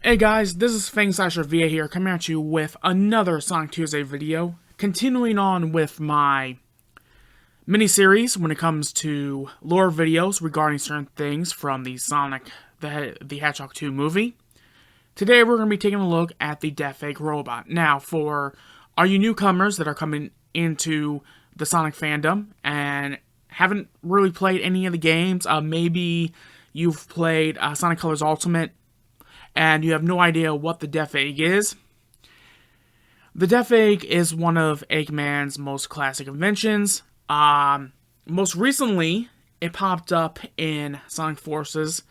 Hey guys, this is Fang VA here, coming at you with another Sonic Tuesday video, continuing on with my mini-series when it comes to lore videos regarding certain things from the Sonic the Hedgehog 2 movie. Today we're going to be taking a look at the Death Egg robot. Now, for all you newcomers that are coming into the Sonic fandom and haven't really played any of the games, maybe you've played Sonic Colors Ultimate, and you have no idea what the Death Egg is. The Death Egg is one of Eggman's most classic inventions. Most recently, it popped up in Sonic Forces.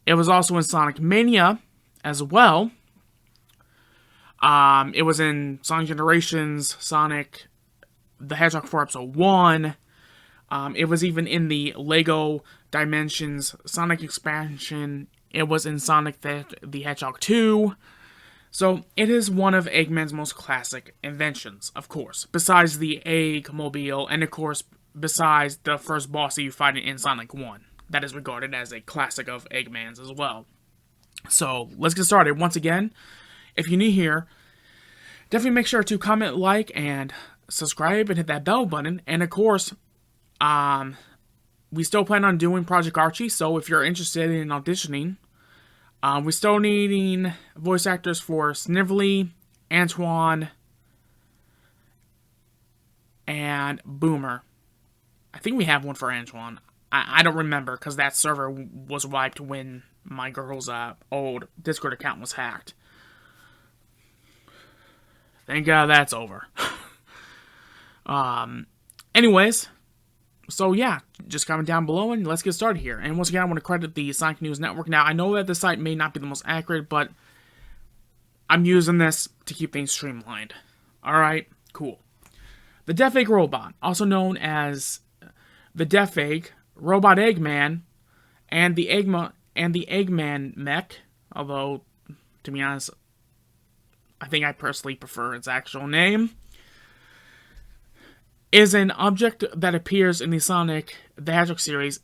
It was also in Sonic Mania as well. It was in Sonic Generations, Sonic the Hedgehog 4 Episode 1. It was even in the LEGO Dimensions Sonic expansion. It was in Sonic the Hedgehog 2. So, it is one of Eggman's most classic inventions, of course. Besides the Egg-mobile, and of course, besides the first boss that you fight in Sonic 1. That is regarded as a classic of Eggman's as well. So, let's get started. Once again, if you're new here, definitely make sure to comment, like, and subscribe, and hit that bell button. And of course, we still plan on doing Project Archie, so if you're interested in auditioning, we're still needing voice actors for Snively, Antoine, and Boomer. I think we have one for Antoine. I don't remember, because that server was wiped when my girl's old Discord account was hacked. Thank God that's over. Anyways, so yeah, just comment down below and let's get started here. And once again, I want to credit the Sonic News Network. Now, I know that the site may not be the most accurate, but I'm using this to keep things streamlined. Alright, cool. The Death Egg robot, also known as the Death Egg, Robot Eggman, and the Eggman mech, although, to be honest, I think I personally prefer its actual name, is an object that appears in the Sonic the Hedgehog series.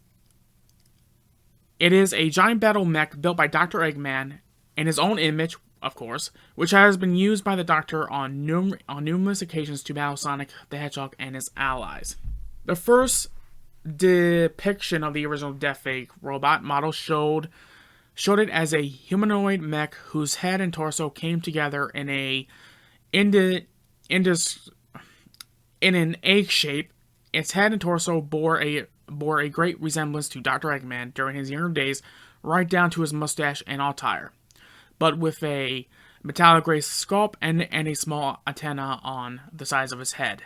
It is a giant battle mech built by Dr. Eggman in his own image, of course, which has been used by the Doctor on numerous occasions to battle Sonic the Hedgehog and his allies. The first depiction of the original Death Egg robot model showed it as a humanoid mech whose head and torso came together in an egg shape. Its head and torso bore a great resemblance to Dr. Eggman during his younger days, right down to his mustache and attire, but with a metallic gray sculpt and a small antenna on the sides of his head.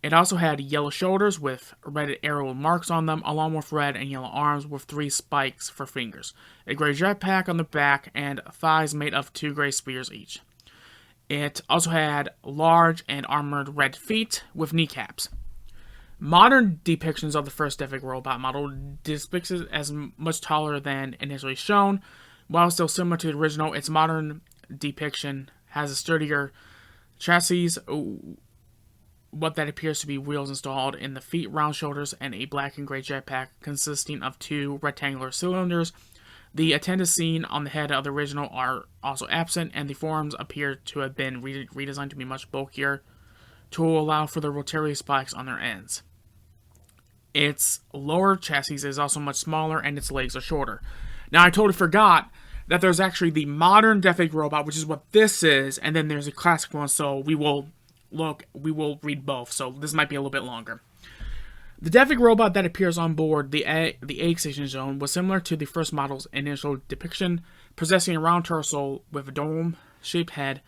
It also had yellow shoulders with red arrow marks on them, along with red and yellow arms with 3 spikes for fingers, a gray jetpack on the back, and thighs made of 2 gray spears each. It also had large and armored red feet with kneecaps. Modern depictions of the first Death Egg robot model depicts it as much taller than initially shown. While still similar to the original, its modern depiction has a sturdier chassis, what that appears to be wheels installed in the feet, round shoulders, and a black and gray jetpack consisting of 2 rectangular cylinders. The antennas seen on the head of the original are also absent, and the forms appear to have been redesigned to be much bulkier to allow for the rotary spikes on their ends. Its lower chassis is also much smaller, and its legs are shorter. Now, I totally forgot that there's actually the modern Death Egg robot, which is what this is, and then there's a classic one, so we will read both, so this might be a little bit longer. The Death Egg robot that appears on board the Egg Station Zone was similar to the first model's initial depiction, possessing a round torso with a dome-shaped head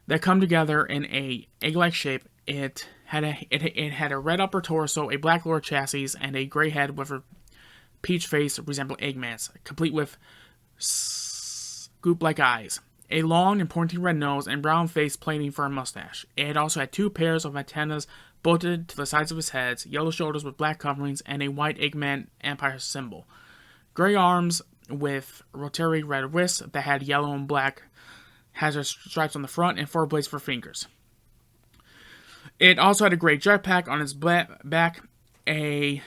that come together in a egg-like shape. It had a red upper torso, a black lower chassis, and a gray head with a peach face resembling Eggman's, complete with scoop-like eyes, a long and pointy red nose, and brown face plating for a mustache. It also had 2 pairs of antennas bolted to the sides of his head, yellow shoulders with black coverings, and a white Eggman Empire symbol. Gray arms with rotary red wrists that had yellow and black hazard stripes on the front and 4 blades for fingers. It also had a gray jetpack on its back, a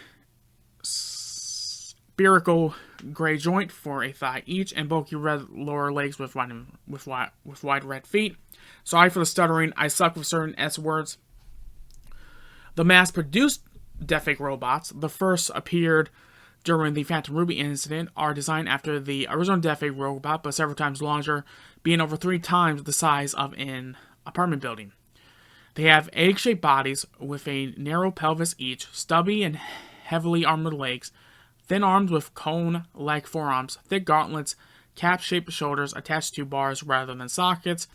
spherical gray joint for a thigh each, and bulky red lower legs with wide red feet. Sorry for the stuttering, I suck with certain S words. The mass-produced Death-Egg robots, the first appeared during the Phantom Ruby incident, are designed after the original Death-Egg robot, but several times larger, being over 3 times the size of an apartment building. They have egg-shaped bodies with a narrow pelvis each, stubby and heavily armored legs, thin arms with cone-like forearms, thick gauntlets, cap-shaped shoulders attached to bars rather than sockets,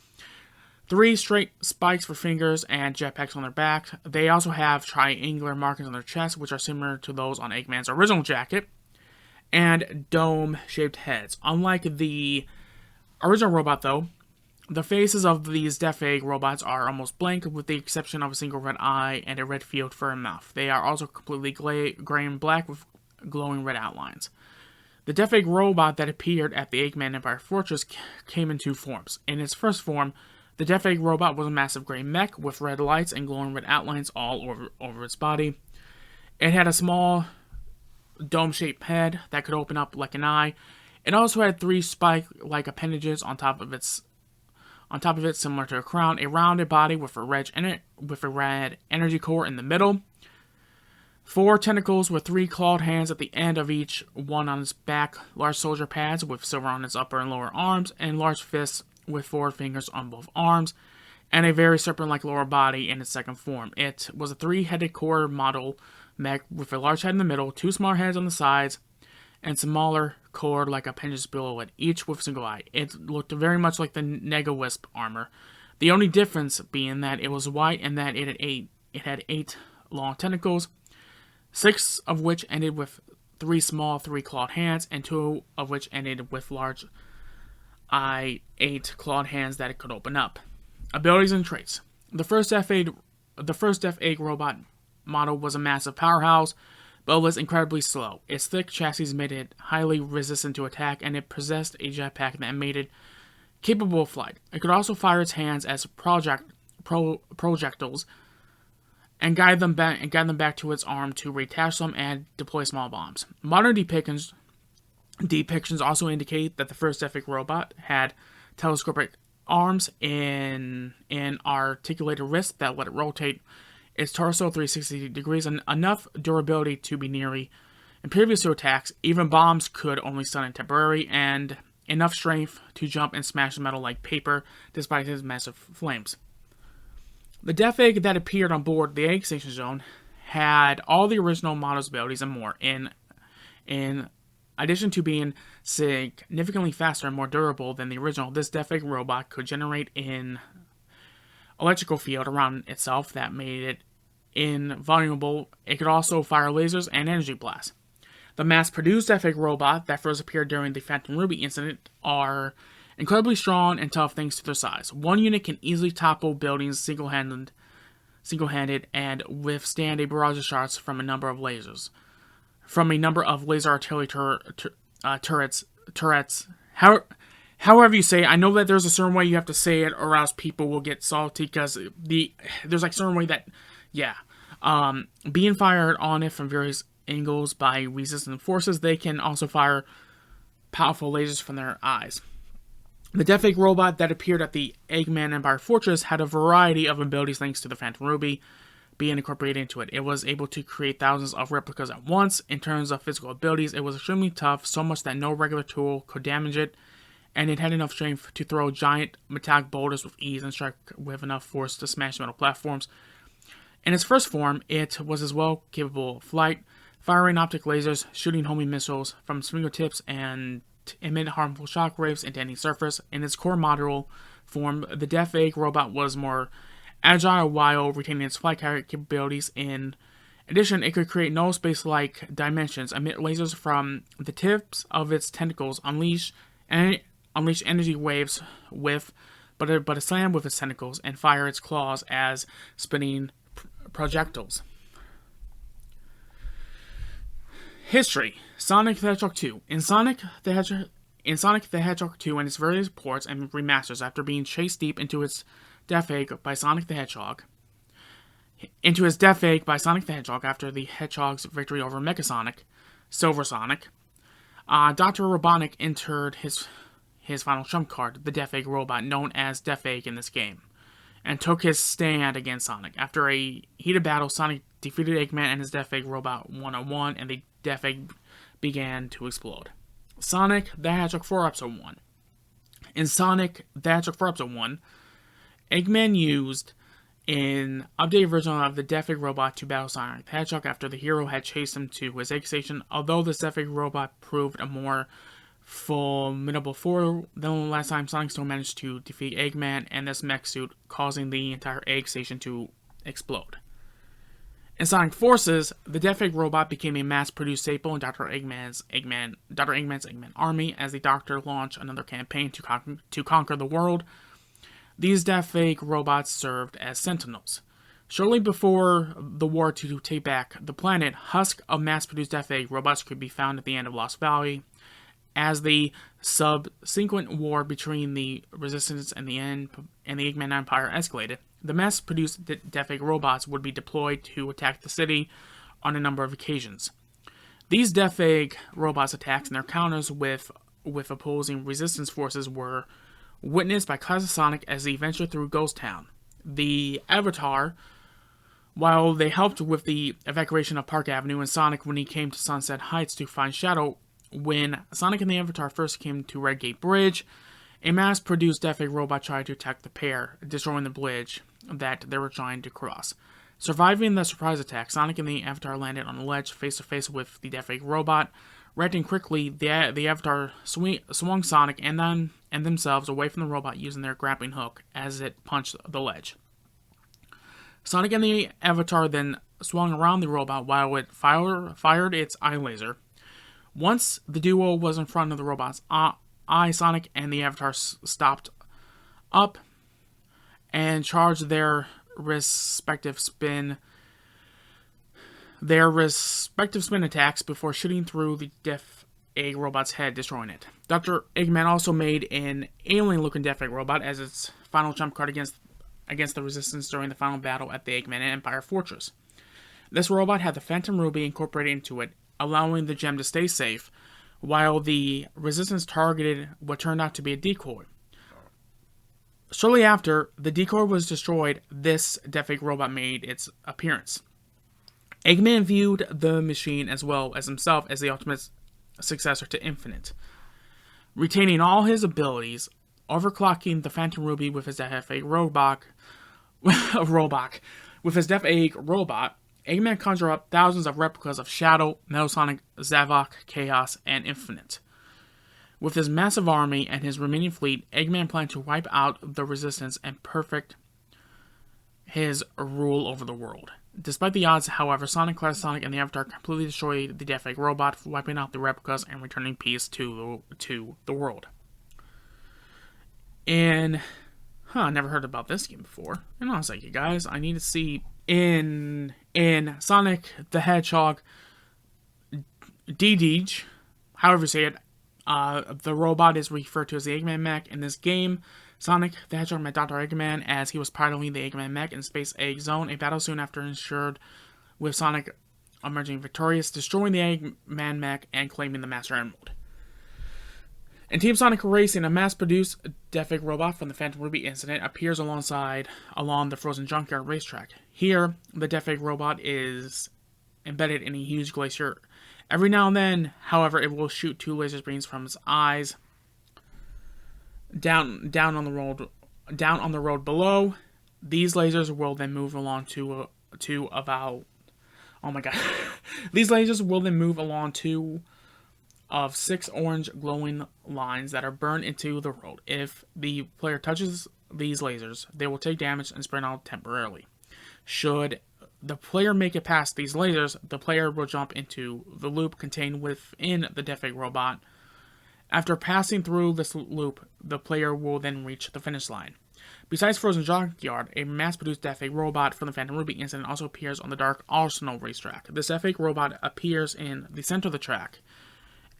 3 straight spikes for fingers, and jetpacks on their back. They also have triangular markings on their chests, which are similar to those on Eggman's original jacket, and dome-shaped heads. Unlike the original robot, though, the faces of these Death-Egg robots are almost blank, with the exception of a single red eye and a red field for a mouth. They are also completely gray and black with glowing red outlines. The Death-Egg robot that appeared at the Eggman Empire Fortress came in 2 forms. In its first form, the Death-Egg robot was a massive gray mech with red lights and glowing red outlines all over its body. It had a small dome-shaped head that could open up like an eye. It also had 3 spike-like appendages on top of it, similar to a crown, a rounded body with a red energy core in the middle, 4 tentacles with 3 clawed hands at the end of each one on its back, large soldier pads with silver on its upper and lower arms, and large fists with 4 fingers on both arms, and a very serpent-like lower body in its second form. It was a 3-headed core model mech with a large head in the middle, 2 smaller heads on the sides, and smaller core-like appendages below it, each with a single eye. It looked very much like the Nega-Wisp armor, the only difference being that it was white and that it had 8 long tentacles, 6 of which ended with 3 small 3-clawed hands, and 2 of which ended with large 8 clawed hands that it could open up. Abilities and traits. The first Death-Egg robot model was a massive powerhouse, but it was incredibly slow. Its thick chassis made it highly resistant to attack, and it possessed a jetpack that made it capable of flight. It could also fire its hands as projectiles and guide them back to its arm to reattach them and deploy small bombs. Modern depictions also indicate that the first Death-Egg robot had telescopic arms and articulated wrists that let it rotate its torso 360 degrees, and enough durability to be nearly impervious to attacks. Even bombs could only stun it temporarily, and enough strength to jump and smash metal like paper despite its massive flames. The Death-Egg that appeared on board the Egg Station Zone had all the original model's abilities and more. In addition to being significantly faster and more durable than the original, this Death-Egg robot could generate an electrical field around itself that made it invulnerable. It could also fire lasers and energy blasts. The mass-produced Death-Egg robot that first appeared during the Phantom Ruby incident are incredibly strong and tough thanks to their size. One unit can easily topple buildings single-handed and withstand a barrage of shots from a number of laser artillery turrets. However you say it, I know that there's a certain way you have to say it, or else people will get salty, because there's like a certain way that, being fired on it from various angles by resistant forces, they can also fire powerful lasers from their eyes. The Death-Egg robot that appeared at the Eggman Empire Fortress had a variety of abilities thanks to the Phantom Ruby being incorporated into it. It was able to create thousands of replicas at once. In terms of physical abilities, it was extremely tough, so much that no regular tool could damage it, and it had enough strength to throw giant metallic boulders with ease and strike with enough force to smash metal platforms. In its first form, it was as well capable of flight, firing optic lasers, shooting homing missiles from its fingertips, and emit harmful shockwaves into any surface. In its core model form, the Death-Egg robot was more agile while retaining its flight capabilities. In addition, it could create null space-like dimensions, emit lasers from the tips of its tentacles, unleash energy waves but slam with its tentacles, and fire its claws as spinning projectiles. History: Sonic the Hedgehog 2. In Sonic the Hedgehog 2 and its various ports and remasters, after being chased deep into its death egg by Sonic the Hedgehog, after the Hedgehog's victory over Megasonic, Silver Sonic, Dr. Robotnik entered his final trump card, the Death Egg robot known as Death Egg in this game, and took his stand against Sonic. After a heated battle, Sonic defeated Eggman and his Death Egg robot one-on-one, and the Death Egg began to explode. Sonic the Hedgehog 4 Episode 1. In Sonic the Hedgehog 4 Episode 1, Eggman used an updated version of the Death Egg robot to battle Sonic the Hedgehog after the hero had chased him to his egg station. Although the Death Egg robot proved a more formidable foe than last time, Sonic still managed to defeat Eggman and this mech suit, causing the entire egg station to explode. In Sonic Forces, the Death Egg robot became a mass-produced staple in Dr. Eggman's Eggman army as the Doctor launched another campaign to conquer the world. These Death Egg robots served as sentinels. Shortly before the war to take back the planet, husks of mass-produced Death Egg robots could be found at the end of Lost Valley. As the subsequent war between the Resistance and the Eggman Empire escalated, the mass-produced Death Egg robots would be deployed to attack the city on a number of occasions. These Death Egg robots' attacks and their counters with opposing Resistance forces were witnessed by Classic Sonic as he ventured through Ghost Town. The Avatar, while they helped with the evacuation of Park Avenue, and Sonic when he came to Sunset Heights to find Shadow. When Sonic and the Avatar first came to Red Gate Bridge, a mass-produced Death Egg robot tried to attack the pair, destroying the bridge that they were trying to cross. Surviving the surprise attack, Sonic and the Avatar landed on a ledge face-to-face with the Death Egg robot. Reacting quickly, the Avatar swung Sonic and themselves away from the robot using their grappling hook as it punched the ledge. Sonic and the Avatar then swung around the robot while it fired its eye laser. Once the duo was in front of the robot's eye, Sonic and the Avatar stopped up and charged their respective spin attacks before shooting through the Death Egg robot's head, destroying it. Dr. Eggman also made an alien-looking Death Egg robot as its final trump card against the Resistance during the final battle at the Eggman Empire Fortress. This robot had the Phantom Ruby incorporated into it, allowing the gem to stay safe, while the Resistance targeted what turned out to be a decoy. Shortly after the decoy was destroyed, this Death Egg robot made its appearance. Eggman viewed the machine as well as himself as the ultimate successor to Infinite. Retaining all his abilities, overclocking the Phantom Ruby with his Death Egg robot, Eggman conjured up thousands of replicas of Shadow, Metal Sonic, Zavok, Chaos, and Infinite. With his massive army and his remaining fleet, Eggman planned to wipe out the Resistance and perfect his rule over the world. Despite the odds, however, Classic Sonic and the Avatar completely destroyed the Death Egg robot, wiping out the replicas and returning peace to the world. And, I never heard about this game before. And I was like, you guys, I need to see in Sonic the Hedgehog DDG, however you say it, the robot is referred to as the Eggman mech. In this game, Sonic the Hedgehog met Dr. Eggman as he was piloting the Eggman mech in Space Egg Zone. A battle soon after ensured, with Sonic emerging victorious, destroying the Eggman mech and claiming the Master Emerald. In Team Sonic Racing, a mass-produced Death Egg robot from the Phantom Ruby incident appears along the frozen junkyard racetrack. Here, the Death Egg robot is embedded in a huge glacier. Every now and then, however, it will shoot two laser beams from its eyes down on the road below. These lasers will then move along These lasers will then move along two of 6 orange glowing lines that are burned into the road. If the player touches these lasers, they will take damage and spread out temporarily. Should the player make it past these lasers, the player will jump into the loop contained within the Death Egg robot. After passing through this loop, the player will then reach the finish line. Besides Frozen Junkyard, a mass-produced Death Egg robot from the Phantom Ruby incident also appears on the Dark Arsenal racetrack. This Death Egg robot appears in the center of the track,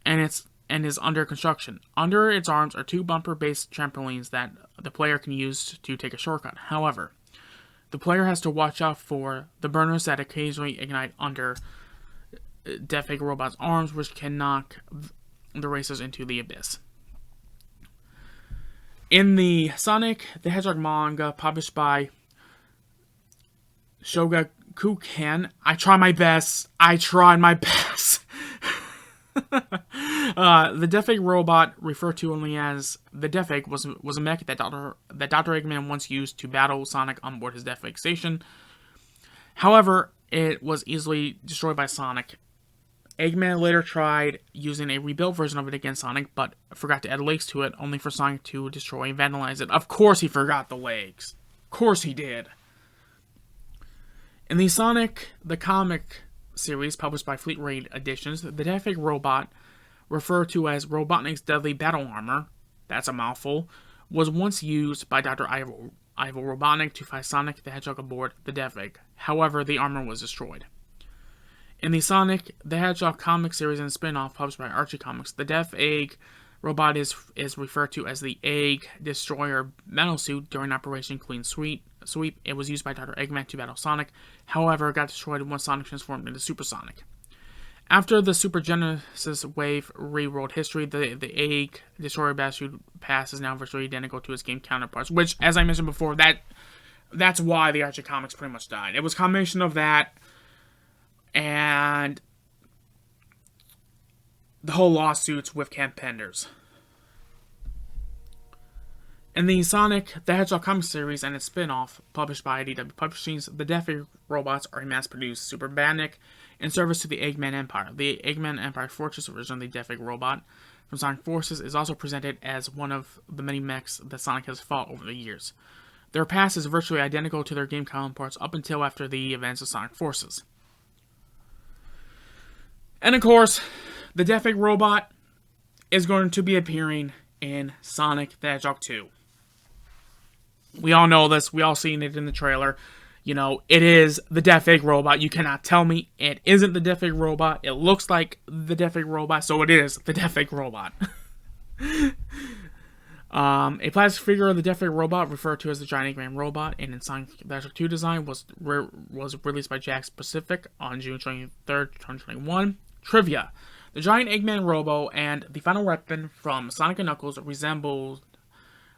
and is under construction. Under its arms are two bumper-based trampolines that the player can use to take a shortcut. However, the player has to watch out for the burners that occasionally ignite under Death Egg robot's arms, which can knock the racers into the abyss. In the Sonic the Hedgehog manga published by Shogakukan, I tried my best. The Death Egg robot, referred to only as the Death Egg, was a mech that Dr. Eggman once used to battle Sonic on board his Death Egg station. However, it was easily destroyed by Sonic. Eggman later tried using a rebuilt version of it against Sonic, but forgot to add legs to it, only for Sonic to destroy and vandalize it. Of course he forgot the legs. Of course he did. In the Sonic the Comic series, published by Fleet Raid Editions, the Death Egg robot, referred to as Robotnik's Deadly Battle Armor, that's a mouthful, was once used by Dr. Ivo Robotnik to fight Sonic the Hedgehog aboard the Death Egg. However, the armor was destroyed. In the Sonic the Hedgehog comic series and spin-off published by Archie Comics, the Death Egg robot is referred to as the Egg Destroyer metal suit during Operation Clean Sweep. It was used by Dr. Eggman to battle Sonic. However, it got destroyed once Sonic transformed into Super Sonic. After the Super Genesis wave rewrote history, the Egg Destroyer battle pass is now virtually identical to its game counterparts, which, as I mentioned before, that's why the Archie Comics pretty much died. It was a combination of that and the whole lawsuits with Camp Penders. In the Sonic the Hedgehog comic series and its spin-off, published by IDW Publishing, the Death Egg robots are a mass-produced Super Bandit in service to the Eggman Empire. The Eggman Empire Fortress, originally the Death Egg robot from Sonic Forces, is also presented as one of the many mechs that Sonic has fought over the years. Their past is virtually identical to their game counterparts up until after the events of Sonic Forces. And of course, the Death Egg robot is going to be appearing in Sonic the Hedgehog 2. We all know this. We all seen it in the trailer. You know, it is the Death Egg robot. You cannot tell me it isn't the Death Egg robot. It looks like the Death Egg robot, so it is the Death Egg robot. A plastic figure of the Death Egg robot, referred to as the Giant Eggman robot, and in Sonic the Hedgehog 2 design, was released by Jakks Pacific on June 23rd, 2021. Trivia: the Giant Eggman Robo and the final weapon from Sonic & Knuckles resemble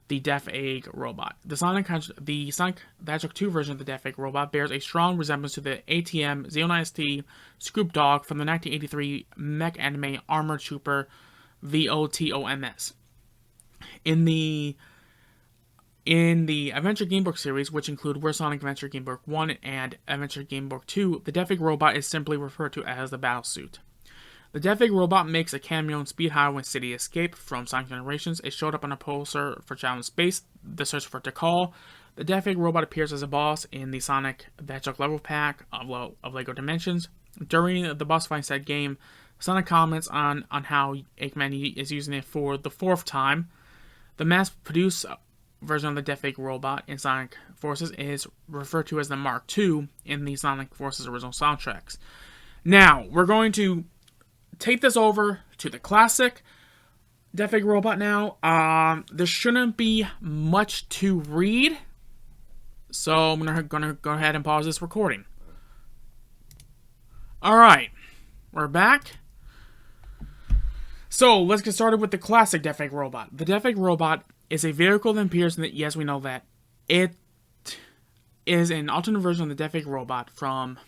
the Death Egg robot. The Sonic the Hedgehog 2 version of the Death Egg robot bears a strong resemblance to the ATM Xeon Scoop Dog from the 1983 mech anime Armored Trooper VOTOMS. In the Adventure Gamebook series, which include Where's Sonic Adventure Gamebook 1 and Adventure Gamebook 2, the Death Egg robot is simply referred to as the Battlesuit. The Death Egg robot makes a cameo in Speed Highway City Escape from Sonic Generations. It showed up on a poster for Child in Space, The Search for Tikal. The Death Egg robot appears as a boss in the Sonic the Hedgehog level pack of LEGO Dimensions. During the boss fight set game, Sonic comments on how Eggman is using it for the fourth time. The mass-produced version of the Death Egg robot in Sonic Forces is referred to as the Mark II in the Sonic Forces original soundtracks. Now, we're going to take this over to the classic Death Egg robot now. There shouldn't be much to read, so I'm gonna go ahead and pause this recording. Alright, we're back. So, let's get started with the classic Death Egg robot. The Death Egg robot is a vehicle that appears in the... Yes, we know that. It is an alternate version of the Death Egg robot from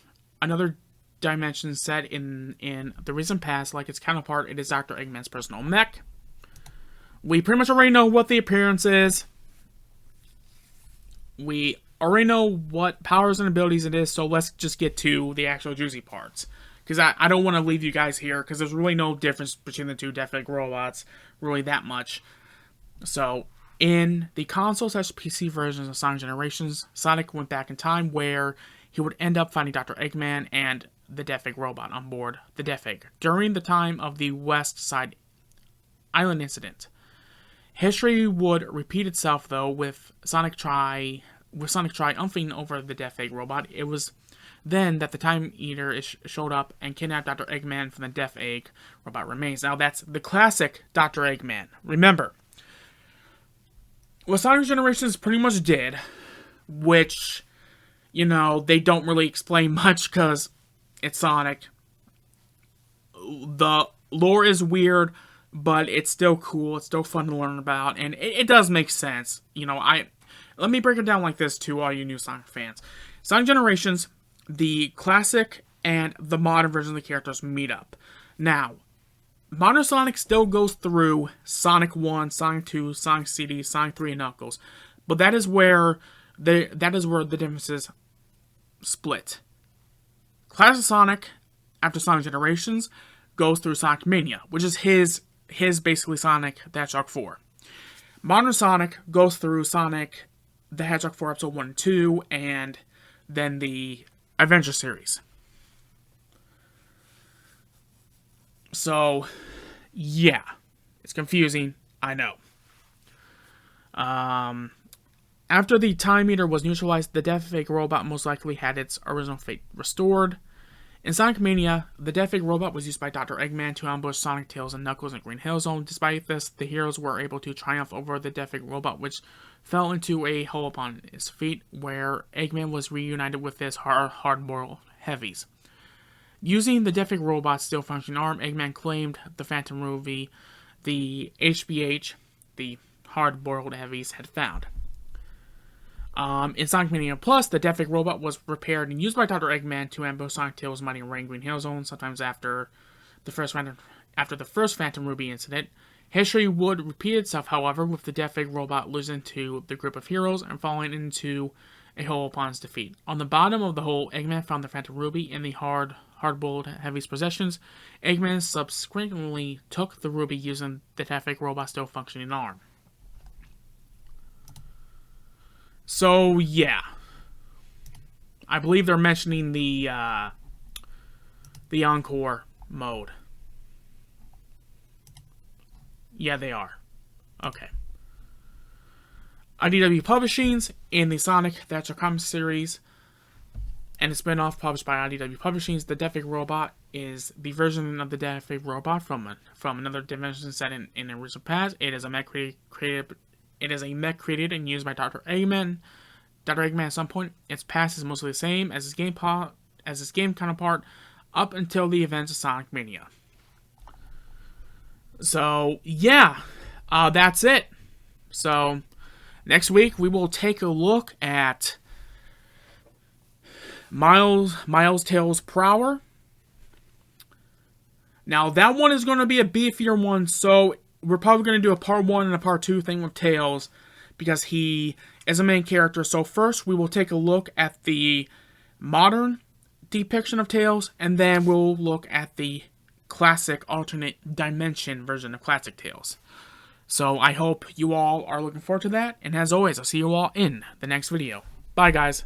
another dimension set in the recent past. Like its counterpart, it is Dr. Eggman's personal mech. We pretty much already know what the appearance is. We already know what powers and abilities it is, so let's just get to the actual juicy parts. Because I don't want to leave you guys here, because there's really no difference between the two Death Egg robots, really that much. So, in the console/PC versions of Sonic Generations, Sonic went back in time where he would end up finding Dr. Eggman and the Death Egg robot on board the Death Egg during the time of the West Side Island incident. History would repeat itself, though, with Sonic triumphing over the Death Egg robot. It was then that the Time Eater showed up and kidnapped Dr. Eggman from the Death Egg robot remains. Now, that's the classic Dr. Eggman. Remember, what Sonic Generations pretty much did, which, you know, they don't really explain much because it's Sonic. The lore is weird, but it's still cool. It's still fun to learn about, and it does make sense. You know, let me break it down like this to all you new Sonic fans. Sonic Generations, the classic and the modern version of the characters meet up. Now, modern Sonic still goes through Sonic 1, Sonic 2, Sonic CD, Sonic 3, and Knuckles, but that is where the differences split. Classic Sonic, after Sonic Generations, goes through Sonic Mania, which is his basically Sonic the Hedgehog 4. Modern Sonic goes through Sonic the Hedgehog 4 Episode 1 and 2, and then the Adventure series. So, yeah. It's confusing, I know. After the Time Meter was neutralized, the Death Egg robot most likely had its original fate restored. In Sonic Mania, the Death Egg robot was used by Dr. Eggman to ambush Sonic, Tails, and Knuckles in Green Hill Zone. Despite this, the heroes were able to triumph over the Death Egg robot, which fell into a hole upon its feet, where Eggman was reunited with his hard-boiled heavies. Using the Death Egg robot's still functioning arm, Eggman claimed the Phantom Ruby the HBH, the hard-boiled heavies, had found. In Sonic Mania Plus, the Death Egg robot was repaired and used by Dr. Eggman to ambush Sonic, Tails, Mighty Ray, Green Hill Zone, sometimes after the first Phantom Ruby incident. History would repeat itself, however, with the Death Egg robot losing to the group of heroes and falling into a hole upon its defeat. On the bottom of the hole, Eggman found the Phantom Ruby in the hard-boiled heavy's possessions. Eggman subsequently took the ruby using the Death Egg robot's still functioning arm. So, yeah. I believe they're mentioning the Encore mode. Yeah, they are. Okay. IDW Publishing's in the Sonic the Hedgehog comic series and a spin-off published by IDW Publishing's The Death Egg Robot is the version of the Death Egg Robot from another dimension set in the original past. It is a mech created and used by Dr. Eggman. Dr. Eggman at some point, its past is mostly the same as his game counterpart up until the events of Sonic Mania. So, yeah, that's it. So, next week we will take a look at Miles Tails Prower. Now, that one is going to be a beefier one, so we're probably going to do a part 1 and a part 2 thing with Tails, because he is a main character. So first, we will take a look at the modern depiction of Tails, and then we'll look at the classic alternate dimension version of classic Tails. So I hope you all are looking forward to that, and as always, I'll see you all in the next video. Bye, guys.